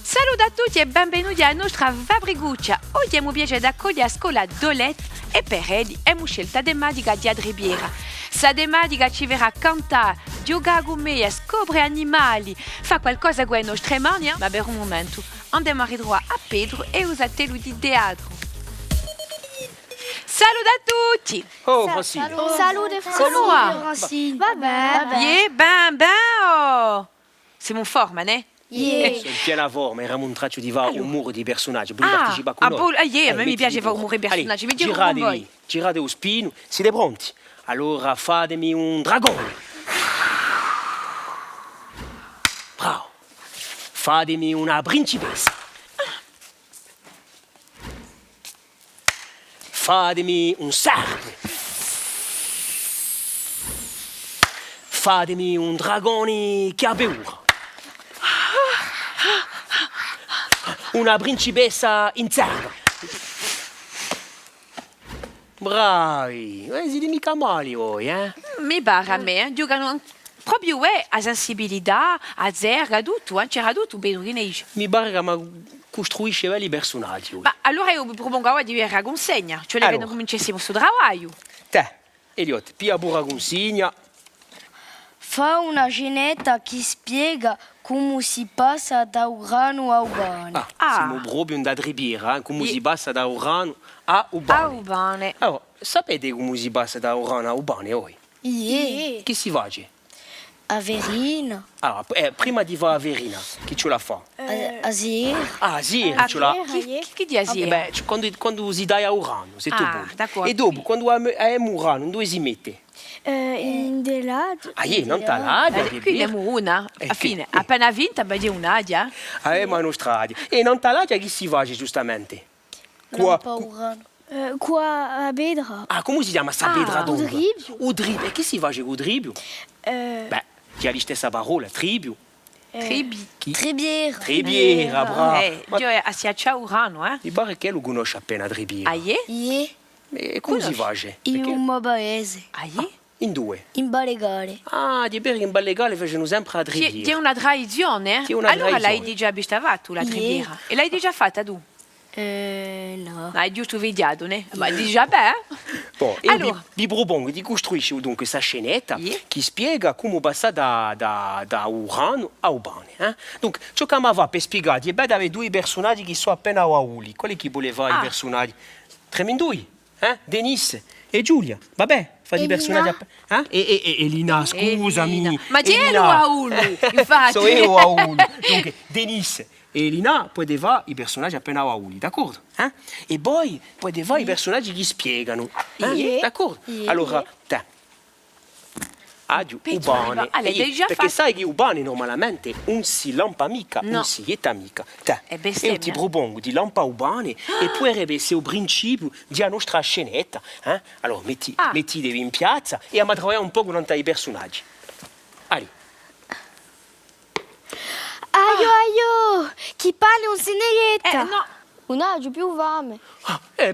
Saluto a tutti e benvenuti alla nostra Fabriguccia. Oggi abbiamo piacere di accogliere a scuola Dolet e per Edi abbiamo scelto la tematica di Adribiera. Questa tematica ci verrà cantare, giocare con me, scoprire animali, fare qualcosa con le nostre mani. Ma per un momento andiamo a ritrovare a Pedro e usatelo di teatro. Saluto a tutti! Oh, Francine. Salut Francine. Yeah, ben, oh! Siamo in forma, ne? Yeah. Sono piena forma, eravamo un traccio di umore di personaggi, vuoi partecipare con noi? A me mi piace fare umore di personaggi, mi giro con voi. Girate lo spino, siete pronti? Allora fatemi un dragone. Bravo. Fatemi una principessa. Fatemi un serpe. Fatemi un dragone che ha paura. Una principessa in serra. Bravi, siete mica male voi, eh? Mi pare a me, giocano proprio a sensibilità, a zerga, tutto, c'era tutto, Pedro, che ne dici? Mi pare che costruisce belli personaggi. Ma allora io vi propongo di avere la consegna, cioè Allora. che non cominciassimo sto lavoro. Te, Eliot, pia pure la consegna. Fa una scenetta che spiega come si passa da Urano a Ubane. Siamo proprio da Adribiera, come si passa da Urano a Ubane. Ubane. Allora, sapete come si passa da Urano a Ubane voi? Yeah. Che si fa? A Verina. Allora, prima di fare a Verina, chi ce la fa? A Zir. Ah, sì, ce la... Chi dice? Beh, quando si dà a Urano, se tu vuoi. d'accordo. E dopo, quando è Urano, dove si mette? In deladio. Ah, non te l'adia, Qui abbiamo una, alla fine, appena vinta, abbiamo un'adia. Ma non stradi. E non te l'adia, chi si fa giustamente? Qua a Bedra. Ah, come si chiama sta pedra d'ombra? Udribio. Udribio. E che si fa con Udribio? Beh, chi ha la stessa parola, tribio. Trebiera. Trebiera, bravo. Io si accia Urano, eh? Mi pare che lo conosce appena Trebiera. Aie? Yeah. E come si fa? In un Mabaese. Aie? In due. In Balegale. Ah, di perché in Ballegale facevano sempre a Trebiera. C'è una tradizione, C'è una allora l'hai tradizione. già abitavato la Trebiera. E l'hai già fatta tu? No. Hai giusto vediato, ne? Ma già beh? Bon, e Allora. vi propongo di costruire dunque questa scenetta Yeah. che spiega come passare da Urano a Ubane. Dunque, ciò che mi va per spiegare è bene avere due personaggi che sono appena a Uli. Quali che voleva i personaggi? Tremendui, Denise e Giulia. Vabbè, fate i personaggi appena... E Elina, scusami. Ma c'è Elina. a Ulu, infatti. Sono io a Uli. Dunque, Denise e Elina poteva i personaggi appena a Uli, d'accordo? E poi poteva i personaggi che spiegano. D'accordo? Allora, te. Addio, Pedro, Ubane. allora, l'hai già Perché fatto? sai che Ubane normalmente non si lampa mica, No. non si ieta mica. Te. È bestemmia. Io ti propongo di lampa Ubane e poi essere il principio della nostra scenetta. Allora, mettitevi in piazza e a lavorare un po' con i personaggi. Allora. Aio, chi parla un seneretta. No. Non ha più fame.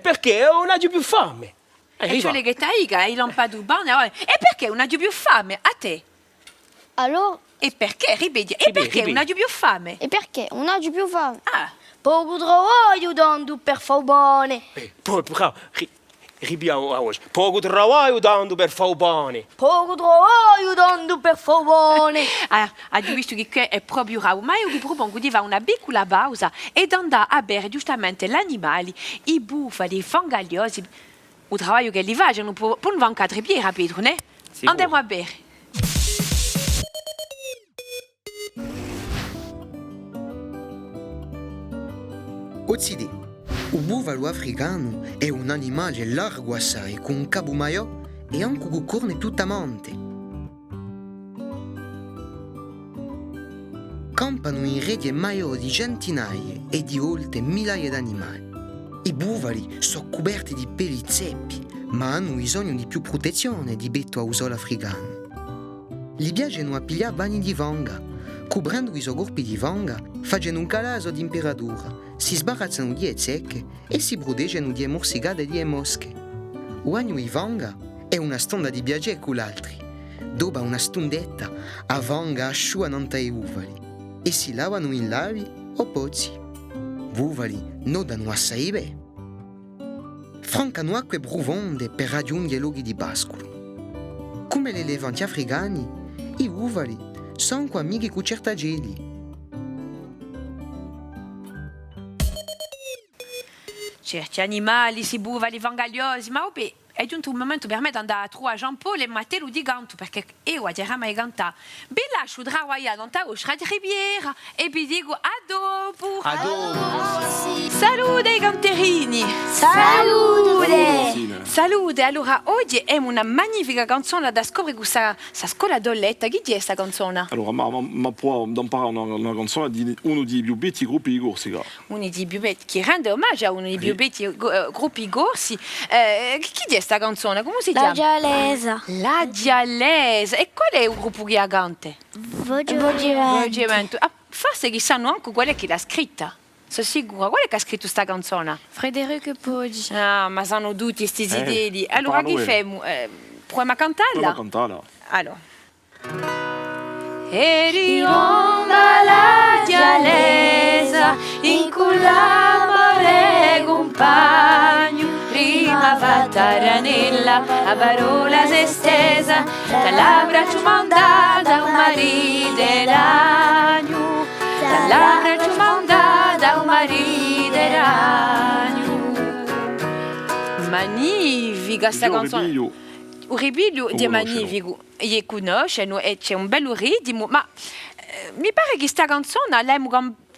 Perché non ha più fame. E cioè le ghetaiga, hai lampato urbane, e perché non hai più fame? A te? Allora, E perché? Ripeti, e perché non hai più fame? e perché non ha più fame? Ah, Poco trabalho dando per fare bene. Poi, bravo, ribiamo a oggi. Poco lavoro dando per fare bene. Poco trabalho dando per fare bene. hai visto che qui è proprio raro, ma io vi propongo di fare una piccola pausa e di andare a bere giustamente gli animali, i bufali, i fangagliosi, il lavoro che li facciano per non fare un catripiera, Pedro, ne? Sicuro. Andiamo a bere. Ozzidi, o búfalo africano è un animale largo assai, con un capo maior e anche con corna tuttamente. Campano in reti maiori di centinaia e di oltre migliaia di animali. I buvali sono coperti di peli zeppi, ma hanno bisogno di più protezione di betto a usare africano. Gli piacciono a pigliare bagni di vonga, coprendo i suoi corpi di vonga, facendo un calaso di temperatura, si sbarazzano di secche e si proteggono di morsicate di mosche. Ogni i vonga è una stonda di piacere con l'altri. Dopo una stundetta, a vonga asciugano i uvali e si lavano in lavi o pozzi. Uvali nodano assai bene. Francano acque profonde per raggiungere i luoghi di pascolo. Come gli elefanti africani, i uvali sono amici con certageli. Certi animali si buvali vangagliosi, ma vabbè, è giunto un momento per me di andare a trovare Jean-Paul e Matteo di Ganto, perché io a dire mai cantare. Vi lascio travagliare dans ta uscita di riviera e vi dico a dopo. A dopo. Salute ai canterini. Salute! Salute, allora oggi è una magnifica canzone da scoprire questa scuola Dolletta. Chi è questa canzone? Allora, ma può imparare una canzone di uno dei più betti gruppi di Corsica. Uno dei più betti, che rende omaggio a uno dei più betti gruppi corsi. Chi è questa canzone? Come si chiama? La Gialesa. La Gialesa. E qual è il gruppo che ha cante? Vogivento. Ah, forse che sanno anche qual è che l'ha scritta. Sono sicura. Qual è che ha scritto questa canzone? Federico Poggi. Ah, ma sono tutti questi idee. Allora parlo che io. fai? Proviamo a cantarla? Prova a cantarla. Allora. E riomba la Gialesa in cull'amore compagno, prima fatta ranella a parola se stesa, dall'abbraccio mandata un marideragno, dall'abbraccio mandata un marideragno. Magnifica sta canzone. Il ripiglio è magnifico, gli conoscono e c'è un bel ritmo, ma mi pare che questa canzone l'abbiamo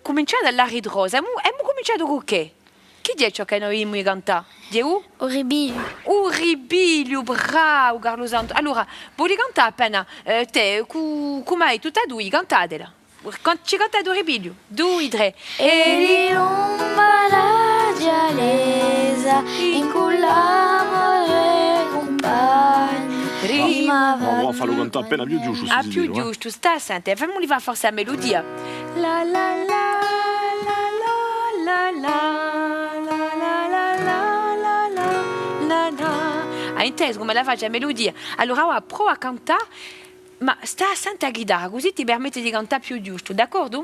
cominciata alla ritrosa, abbiamo cominciato con che? Chi è ciò che noi abbiamo cantato? Dio? Oribilio. Un ripiglio, bravo Carlo Santo. Allora, vuoi cantare appena te, come tutta due, cantatela. Ci cantate un ripiglio, 2, 3. E riomba la Gialesa in cull'amore compagno, prima No, fallo cantare appena più giusto. Ah, più giusto, sta sente, fammi fare forse la melodia. La la la la la la la la la la la la la. Hai inteso come la faccio la melodia? Allora ora prova a cantare, ma sta sente a chitarra, così ti permette di cantare più giusto, d'accordo?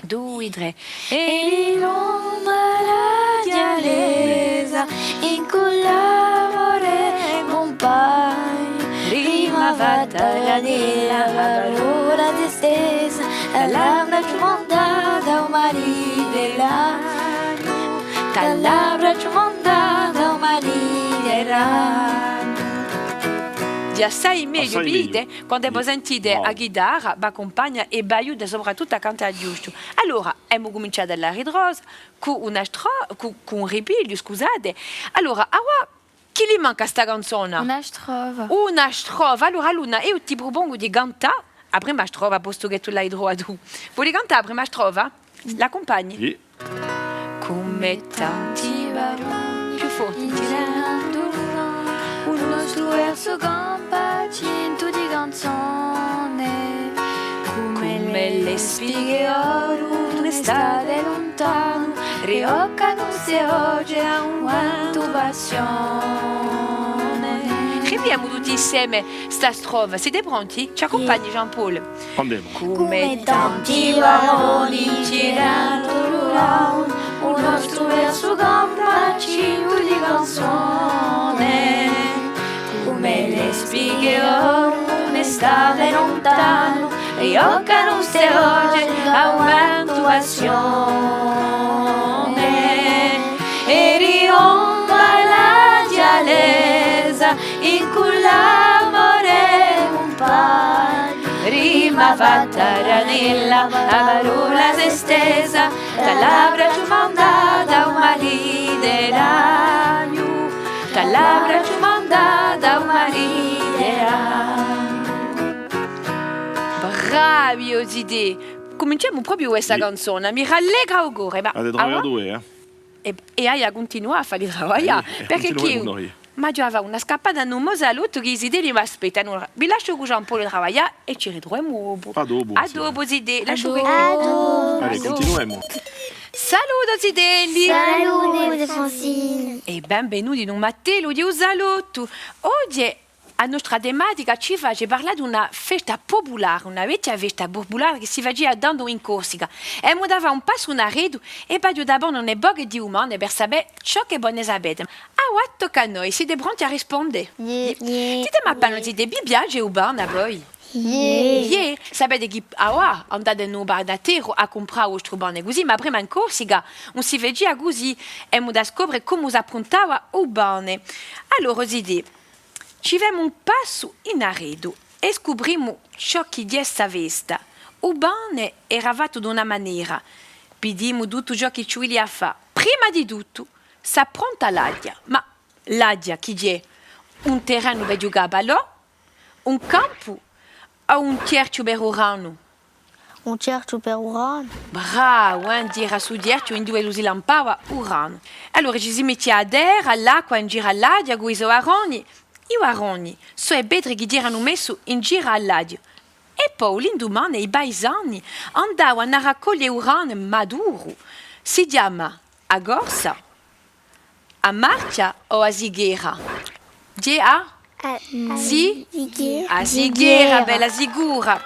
2, 3. E riomba la Gialesa in cull'amore compagno, prima fatta ranella a parola se stesa, dall'abbraccio mandata un marideragno, dall'abbraccio mandata un marideragno. Già sai meglio, Assai vedete? meglio. Quando voi sentite Wow. a chitarra, vi accompagna e vi aiuta soprattutto a cantare giusto. Allora, abbiamo cominciato dalla ritrosa con un ripiglio, scusate. Allora, chi gli manca sta canzone? Una strofa. Una strofa. Allora, Luna, io ti propongo di cantare la prima strofa, posto che tu l'hai trovato. Vuoi cantare la prima strofa? L'accompagni? Sì. Come tanti baroni più forti Girando un nostro verso compagno di canzone, come le spighe oro un'estate lontano, rioccano se oggi a un quanto passione. Scriviamo tutti insieme sta strofa. Siete pronti? Ci accompagni Jean-Paul? Andiamo. Come tanti baroni girando l'uran, un nostro verso compagno di canzone, come le spighe oro un'estate lontano, rioccano se oggi aumento passione. E riomba la Gialesa in cull'amore compagno, prima fatta ranella a parola se stesa, dall'abbraccio mandata un marideragno, dall'abbraccio mandata un marideragno. Bravi Ozide! Cominciamo proprio questa canzone, mi rallegra auguri. Ma Avete trovato due, eh? e hai a continuare a fare il lavoro. Perché continuiamo noi. ma io avevo una scappata in un mosalotto che i zideli mi aspettano. Allora, vi lascio così un po' di lavoro e ci ritroviamo dopo. A dopo, A sì. dopo, zideli. Lascio che... Allez, continuiamo. Saluto, zideli. Salute Francine. E benvenuti in un mattino di un salotto. Oggi a nostra tematica ci va parlare di una festa popolare, una vecchia festa popolare che si faceva dando in Corsica. E mi dava un passo in arredo e poi d'abord non è poco di umane per sapere ciò che buone sapete. Ah, tocca a noi, siete pronti a rispondere? Dite ma parlo di Bibbia o Barna poi? Sapete che andate in un bar da terra a comprare il strubone così, ma prima in Corsica non si vedeva così e mi da scoprire come si approntava il bane. Allora, idee. Ci vediamo un passo in arredo e scopriamo ciò che è questa festa. Il bane era fatto di una maniera. Pediamo tutto ciò che ci vuole fare. Prima di tutto, si appronta l'adia. Ma l'adia che è? Un terreno per giocare a pallone? Un campo? O un cerchio per urano? Un cerchio per urano. Bravo, dire su cerchio in due si lampava urano. Allora ci si mette a terra, all'acqua in giro all'adia, con i aroni. I aroni sono i vetri che erano messi in giro all'adia. E poi l'indomani i paesani andavano a raccogliere urano maduro. Si chiama a gorsa, a marcia o a zighiera? A zighiera, bella sicura.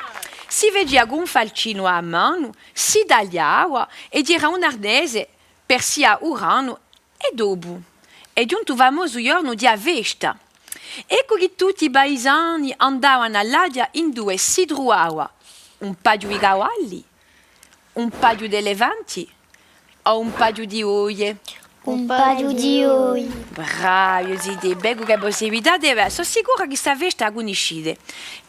Si vedeva con un falcino a mano, si tagliava e era un arnese per sia urano e dopo. E giunto famoso giorno di festa. Ecco che tutti i paesani andavano all'adia in due, si trovava un paio di cavalli, un paio di elefanti o un paio di oie. Un paio di oi. Bravo, zide, becco che possibilità deve. Sono sicura che questa festa conoscete.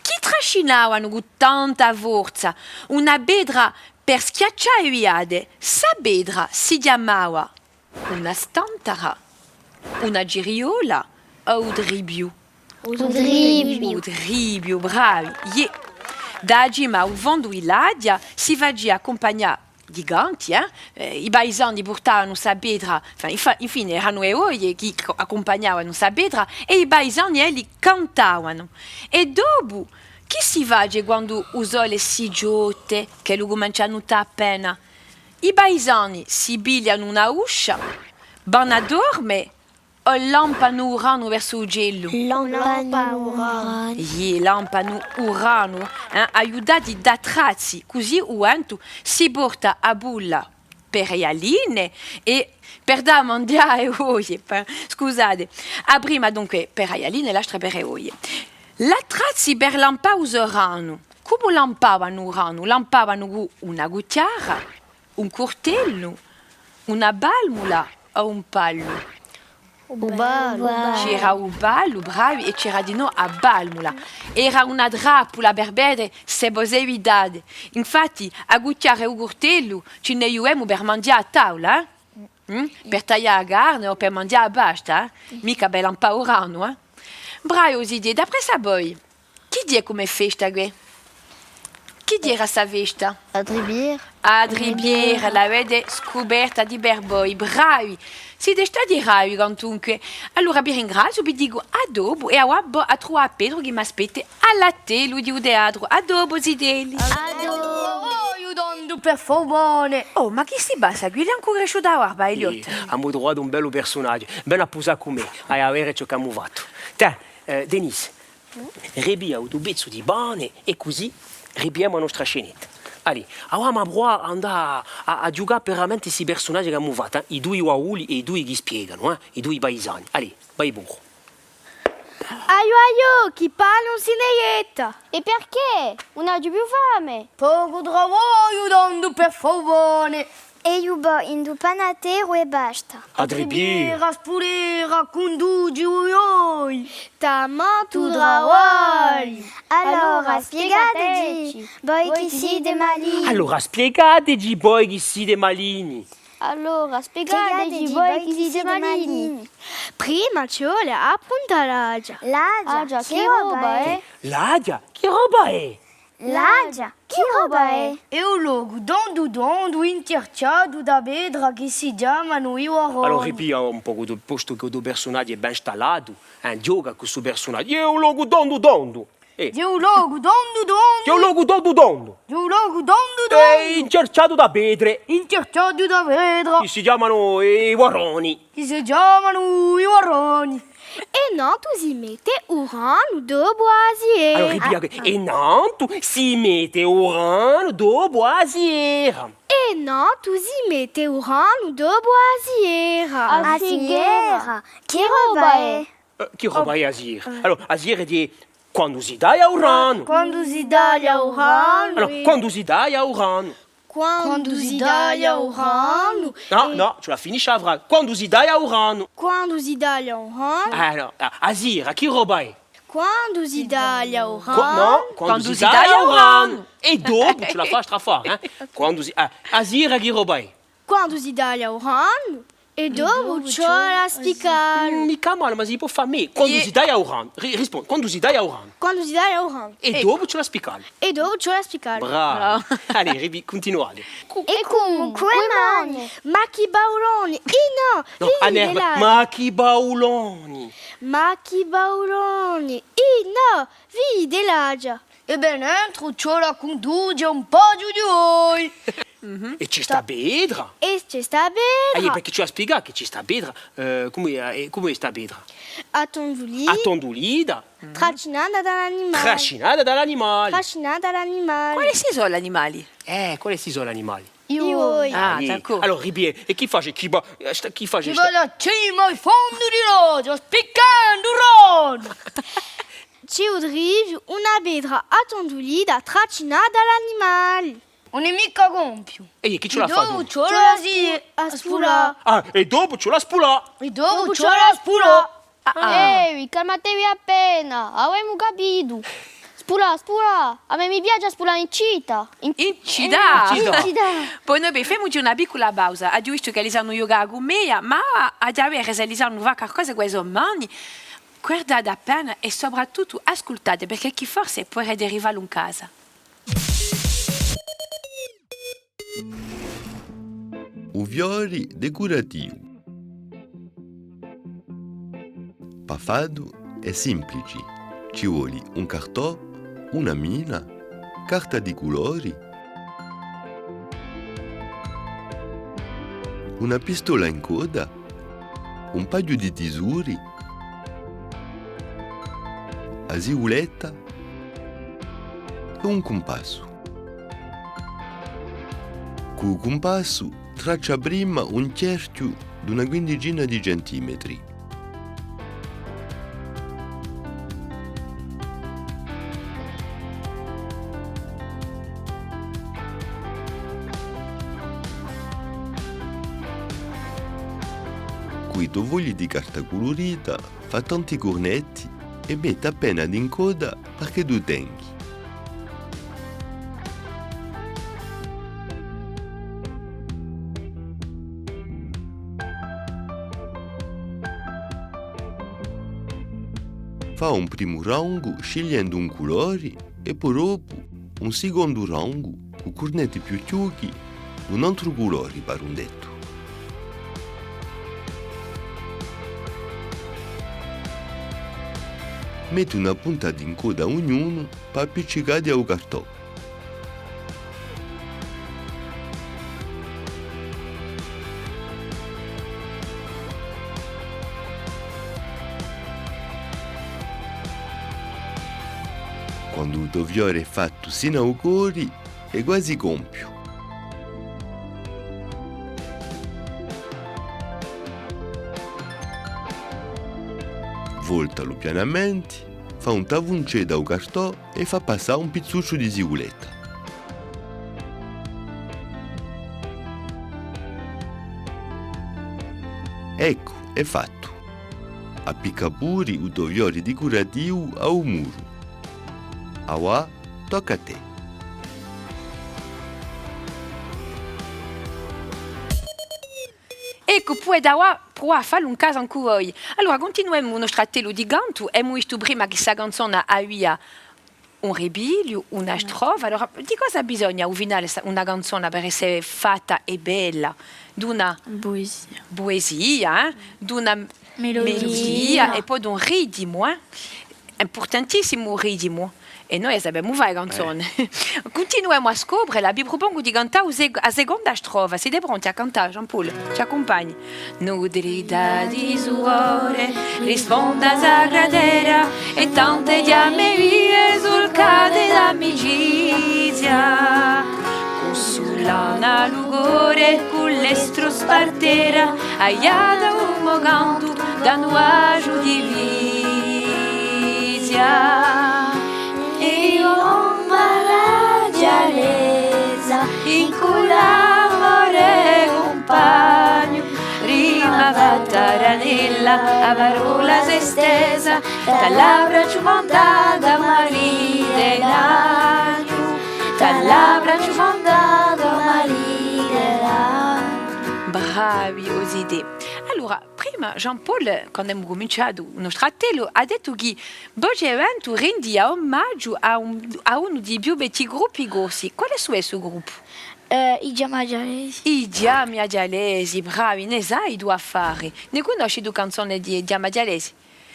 Chi trascinavano con tanta forza una bedra per schiacciare viade? Sa bedra si chiamava una stantara, una giriola o un dribio? Un dribio, bravi. Da Gima, u vento l'adia, si faceva accompagnare di ganti, I paesani portavano sa bedra, infine erano le oie che accompagnavano sa bedra e i paesani elli cantavano. E dopo, chi si va quando il sole si giotte, che lo cominciano a appena? I paesani si pigliano una uscia, vanno a dormire o lampano urano verso il gelo. Lampano urano. Lampano urano, aiutati da trazzi, così il vento si porta a bulla per le aline e per da mangiare oie. Scusate, prima dunque per le aline e l'altra per le oie. La trazzi per lampare urano. Come lampavano urano? Lampavano con una guttiera, un coltello, una balmula o un pallo. C'era un ballo, bravi, e c'era di no a balmula. Era una drappola per bere se potevi dare. Infatti, a guttiare un coltello ce ne avevamo per mangiare a tavola, per tagliare la carne o per mangiare basta, mica per lampaurano. Bravo, Zidie, d'après ça, boy, chi è come festa qui? Chi era sta festa? A Dribiera, la vede scoperta di Berboi, bravi. Siete stati bravi, quantunque. Allora vi ringrazio, vi dico a dopo e a trovare Pedro che mi aspetta alla tele di teatro. A dopo, zitelli. Aiutando per favore. Oh, ma chi si basta? Qui è ancora cresciuto da guarda, Eliot. Abbiamo trovato un bello personaggio, ben apposato con me, a avere ciò che abbiamo fatto. Te, Denise, ribiamo un pezzo di pane e così ribiamo la nostra scenetta. Allora, abbiamo andare a giocare veramente questi personaggi che abbiamo fatto, i due uauli e i due che spiegano, i due paesani. Allora, vai buco. Aio, chi parla non si neietta. E perché? Non ha più fame. Poco lavoro, aiutando per favore. E io indo panatero e basta. A Dribiera. Spulera, conduci, oi. Tu drawai. Allora, spiegateci. Voi chi siete malini. Allora, spiegateci voi chi siete malini. Allora, spiegateci voi chi siete malini. Prima ci vuole appunto l'Agia. L'Agia, che roba è? L'Agia? Che roba è? L'Agia, Chi roba è? E un luogo donde interciado da bedra che si chiamano i waroni. Allora ripia un po' il posto che il personaggio è ben installato, gioca con questo personaggio. È un luogo donde. È un luogo È un luogo donde. È un luogo È incerciato da pedre. interciado da bedra Che si chiamano i waroni. che si chiamano i waroni. E non tu si mette Urano de Boisier. Allora ripia e Nantes si mette Urano do Boisier. E non tu si mette Urano de Boisier. A Figuera. Chi roba è? Che roba è Azir? Allora Azir è di quando si dà a Urano. Quando si dà a Urano. Allora quando si dà a Urano. Quando si dà a Urano. No, ce la finisce a Urano. Quando si dà a Urano. Quando si dà a Urano. Allora, Azir, che roba è? Quando si dà a No, Urano. quando si dà a Urano. E dopo ce la fai strafare, Quando si... Azir, che roba è? Quando si dà a Urano. E dopo c'è la spicale. Mica male, ma si può fare me. Quando si dà a Urano. Rispondi, quando si dà a Urano. Quando si dà a Urano. E dopo ce la spicale. E dopo c'è la spicale. Bravo. Allez, continuate. E comunque mani. Ma chi bauloni. No, No, vedi là. ma chi bauloni. Ma chi bauloni. No, vedi là già. E ben entro c'è la conduce un po' di noi. E ci sta Bedra. E c'è sta bene. Perché ci ha spiegato che ci sta Bedra. Come sta Bedra? A Tonjuli. Attondulida, Trascinata dall'animale. trascinata dall'animale. Trascinata dall'animale. Quali si sono gli animali? Quali si sono gli animali? Io. Ah, Allez. d'accordo. Allora, ribie, e chi fa? Chi fa? Ci va da cima al fondo di rosa, spiccando ron. Ci udrivi una bedra a Tonjuli da trascinata dall'animale. Non è mica gonfio. E chi ce la fa? Dopo c'è la zi a spula. E dopo c'è la spula. E dopo c'è la spula. Ehi, calmatevi appena, avevamo capito. Spura, a me mi piace spulare in cita. Incida. Incida. Poi noi facciamo una piccola pausa. Ha giusto che li hanno yoga con me, ma a avere se li hanno fatto qualcosa con i mani. Guardate appena e soprattutto ascoltate perché chi forse può derivare in casa. O fiori decorativo. Pafado è semplice. Ci vuole un cartò, una mina, carta di colori, una pistola in coda, un paio di tesori, aziuletta e un compasso. Con il compasso traccia prima un cerchio di una quindicina di centimetri. Qui tovagli di carta colorita, fa tanti cornetti e mette appena in coda perché tu tengi. Fa un primo rango scegliendo un colore e poi dopo un secondo rango con cornetti più chiuchi di un altro colore per un detto. Metti una puntata in coda a ognuno per appiccicare al cartone. Quando il tuo fiore è fatto sino ai cuori, è quasi compio. Voltalo pianamente, fa un tavunce da un cartone e fa passare un pizzuccio di aziuletta. Ecco, è fatto. Appicca pure il tuo fiore decorativo a un muro. Ora tocca a te. Ecco, puoi provare a fare un caso anche voi. Allora, continuiamo il nostro telo di ganto e mi sto prima che questa canzone aveva un ribilio, una strofa. Allora, di cosa bisogna al finale una canzone per essere fatta e bella? Di una poesia, di una melodia e poi di un ritmo. Importantissimo ritmo. E noi sappiamo fare canzoni. Continuiamo a scoprire, vi propongo di cantare la seconda strofa. Siete pronti a cantare, Jean-Paul? Ci accompagni? Nudrita di suore, risponda sagradera e tante chiamerie sul cade d'amicizia. Sull'ana lugore, con l'estro spartera, aiata un canto da nuaggio divizia. E io la gialesa in collamore compagno rima vattaranella a parola se stesa dall'abbraccio montata maride l'agno dall'abbraccio montata maride l'agno. Bravi, Oside. Allora, prima Jean-Paul, quando abbiamo cominciato il nostro fratello, ha detto che oggi evento rendi omaggio a uno dei più bei gruppi grossi. Qual è il suo gruppo? I Giamagialesi. I Giamagialesi, bravi, ne sai due affari. Ne conosci due canzoni di Giamagialesi?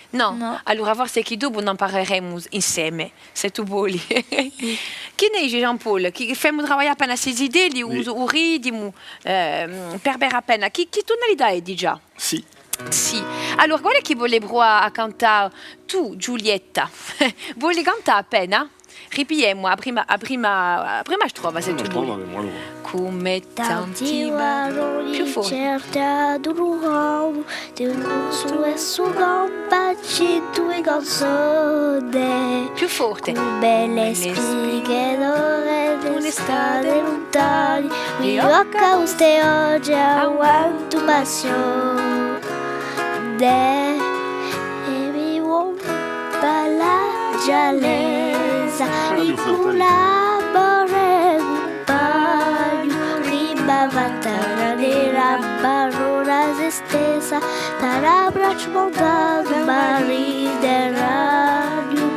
No? Allora forse che dopo ne parleremo insieme, se tu vuoi. Chi ne è Jean-Paul? Che facciamo lavorare appena a queste idee, o ritmo, per appena. Che tonalità è di già? Sì. Sì. Allora, qual è che volevo a cantare tu, Giulietta? Vuoi cantare appena? Ripiemo a prima strofa, se tu vuoi. Come tanti baroni più forte. certa durano del suo compagni due canzoni Più forte. belle spighe d'ore d'estate lontani mi occa uste oggi a quanto passione e mi vuoi la gialesa in collabore compagno rima vattara nera parola se stessa dall'abbraccio montato maride ragno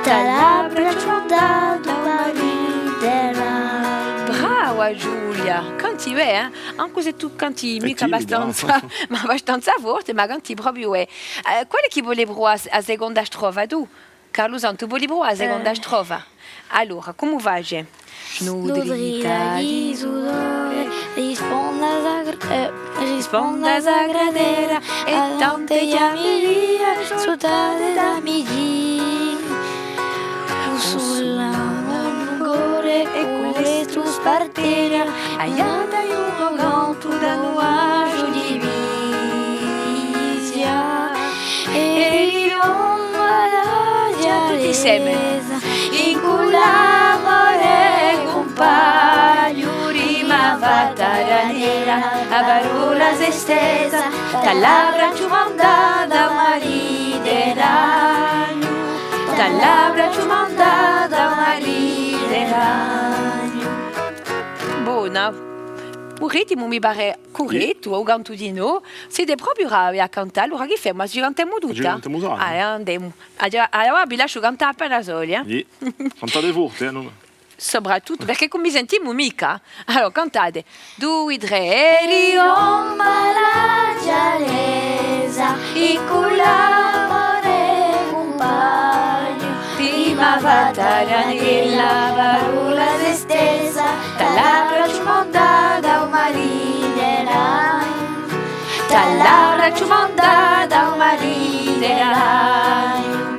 dall'abbraccio montato maride ragno. Brava Giulia, canti bene, anche se tu canti mica abbastanza, ma abbastanza forte, ma canti proprio bene. Qual è che volevo a seconda strofa tu? Carlo Santo, volevo a seconda strofa. Allora, come va? Nudrita di sudore risponda sagradera e tante chiamerie sudate d'amici sulla lungore e con l'estro spartera aiata in un canto da nuaggio divizia e io Tutti insieme. in collabore compagno rima vattaranera a parola se stessa dall'abbraccio montata maride ragno dall'abbraccio montata maride ragno. Buona. Il ritmo mi pare corretto, o canto di no. Siete proprio bravi a cantare, allora che fai? Ma ci cantiamo tutta? Ci cantiamo tutta. Andiamo. Allora vi lascio cantare appena soli. Cantate forte, non... Soprattutto perché come mi sentiamo mica. Allora cantate. 2, 3 e riomba la gialesa in collabore compagno prima vattaranella parola se stessa dall'abbraccio montata un maride ragno dall'abbraccio montata un maride ragno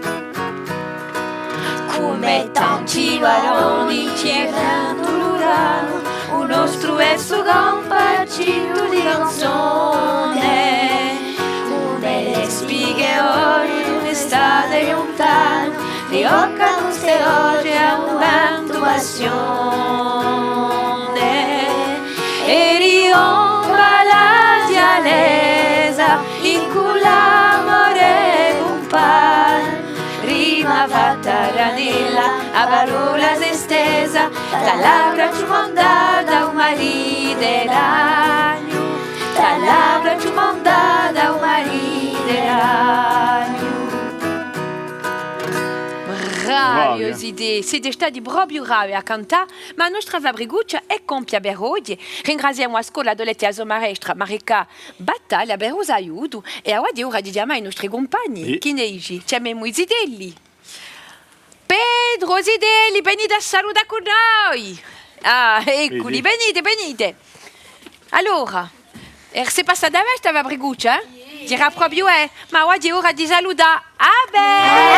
come tanti baroni cercano l'urano un nostro esso compagno di canzone come le spighe ori un'estate lontano le occa nostre oggi a un vento passione e riomba la dialesa in coll'amore compagno rima vattaranella a parola se stesa dall'abbraccio montata un maride ragno dall'abbraccio montata un maride ragno. Bravi, Zide, siete stati proprio bravi a cantare, ma la nostra Fabriguccia è compia per oggi. Ringraziamo a scuola Dolette a sua maestra Marica Battaglia per il aiuto e a ora diamo ai nostri compagni. Sì. Chi ne dici? Chiamiamo i Zidelli. Pedro Zidelli, venite a salutare con noi. Ah, eccoli, venite. Allora, sei passata a questa Fabriguccia? Dirà proprio, ma oggi è ora di salutare. Ah beh!